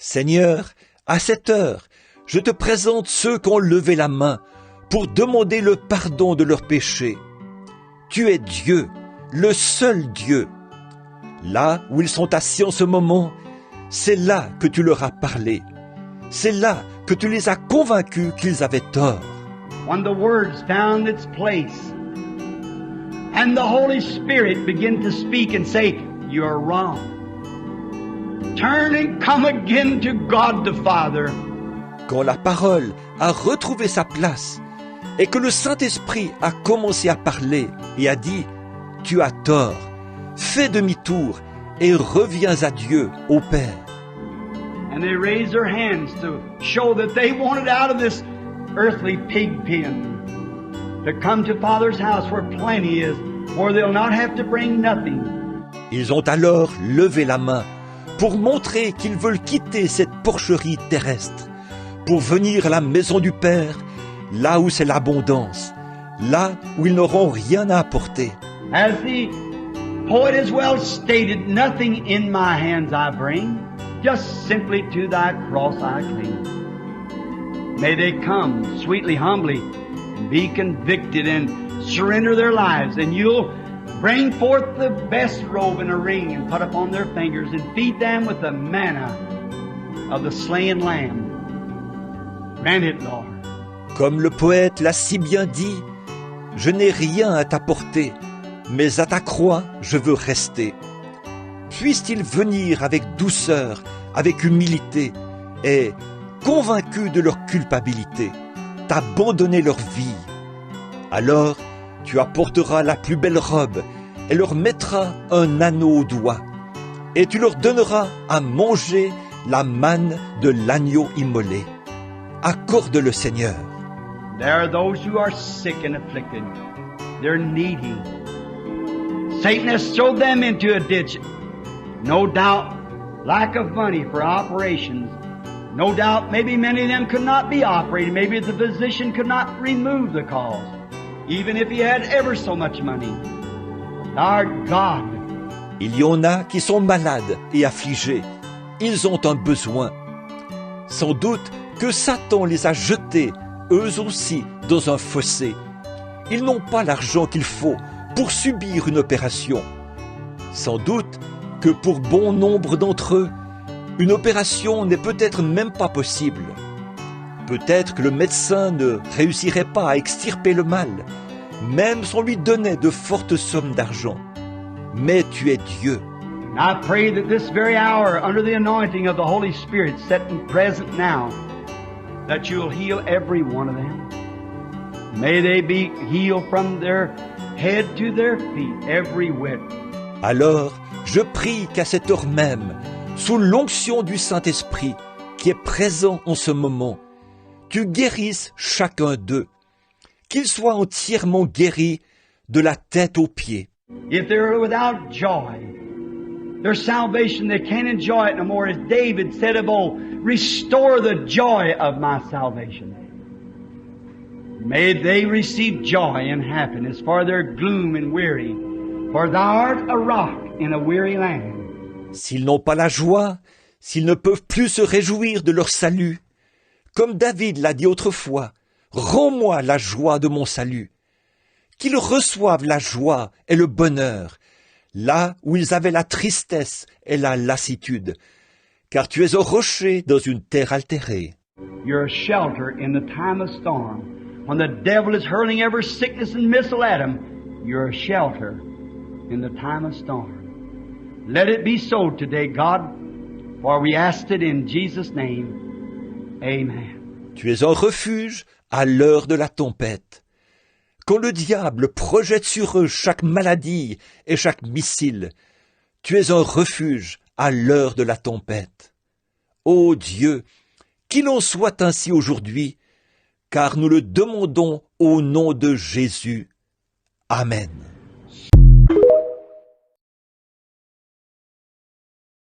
Seigneur, à cette heure, je te présente ceux qui ont levé la main pour demander le pardon de leurs péchés. Tu es Dieu, le seul Dieu. Là où ils sont assis en ce moment, c'est là que tu leur as parlé. C'est là que tu les as convaincus qu'ils avaient tort. When the words found its place and the Holy Spirit began to speak and say, "You're wrong. Turn and come again to God the Father." Quand la parole a retrouvé sa place et que le Saint-Esprit a commencé à parler et a dit « Tu as tort, fais demi-tour et reviens à Dieu, au Père. » And they raised their hands to show that they wanted out of this earthly pig pen to come to Father's house where plenty is, where they'll not have to bring nothing. Ils ont alors levé la main pour montrer qu'ils veulent quitter cette porcherie terrestre, pour venir à la maison du Père, là où c'est l'abondance, là où ils n'auront rien à apporter. As the poet has well stated, nothing in my hands I bring, just simply to thy cross I cling. May they come sweetly, humbly, and be convicted and surrender their lives, and you'll bring forth the best robe and a ring and put upon their fingers and feed them with the manna of the slain lamb. Grant it, Lord. Comme le poète l'a si bien dit, je n'ai rien à t'apporter, mais à ta croix je veux rester. Puissent-ils venir avec douceur, avec humilité, et, convaincus de leur culpabilité, t'abandonner leur vie. Alors, tu apporteras la plus belle robe et leur mettras un anneau au doigt, et tu leur donneras à manger la manne de l'agneau immolé. Accorde le Seigneur. There are those who are sick and afflicted. They're needy. Satan has thrown them into a ditch. No doubt, lack of money for operations. No doubt, maybe many of them could not be operated. Maybe the physician could not remove the cause, even if he had ever so much money. Our God. Il y en a qui sont malades et affligés. Ils ont un besoin. Sans doute que Satan les a jetés, eux aussi, dans un fossé. Ils n'ont pas l'argent qu'il faut pour subir une opération. Sans doute que pour bon nombre d'entre eux, une opération n'est peut-être même pas possible. Peut-être que le médecin ne réussirait pas à extirper le mal, même si on lui donnait de fortes sommes d'argent. Mais tu es Dieu. I pray that this very hour, under the anointing of the Holy Spirit, set and present now, that you'll heal every one of them. May they be healed from their head to their feet, every whit. Alors, je prie qu'à cette heure même, sous l'onction du Saint-Esprit, qui est présent en ce moment, tu guérisses chacun d'eux, qu'ils soient entièrement guéris de la tête aux pieds. If they're without joy, their salvation, they can't enjoy it no more. As David said of old, restore the joy of my salvation. May they receive joy and happiness for their gloom and weary, for thou art a rock in a weary land. S'ils n'ont pas la joie, s'ils ne peuvent plus se réjouir de leur salut, comme David l'a dit autrefois, rends-moi la joie de mon salut. Qu'ils reçoivent la joie et le bonheur, là où ils avaient la tristesse et la lassitude, car tu es un rocher dans une terre altérée. You're a shelter in the time of storm. When the devil is hurling every sickness and missile at him, you're a shelter in the time of storm. Let it be so today, God, for we asked it in Jesus' name. Amen. Tu es un refuge à l'heure de la tempête. Quand le diable projette sur eux chaque maladie et chaque missile, tu es un refuge à l'heure de la tempête. Ô Dieu, qu'il en soit ainsi aujourd'hui, car nous le demandons au nom de Jésus. Amen.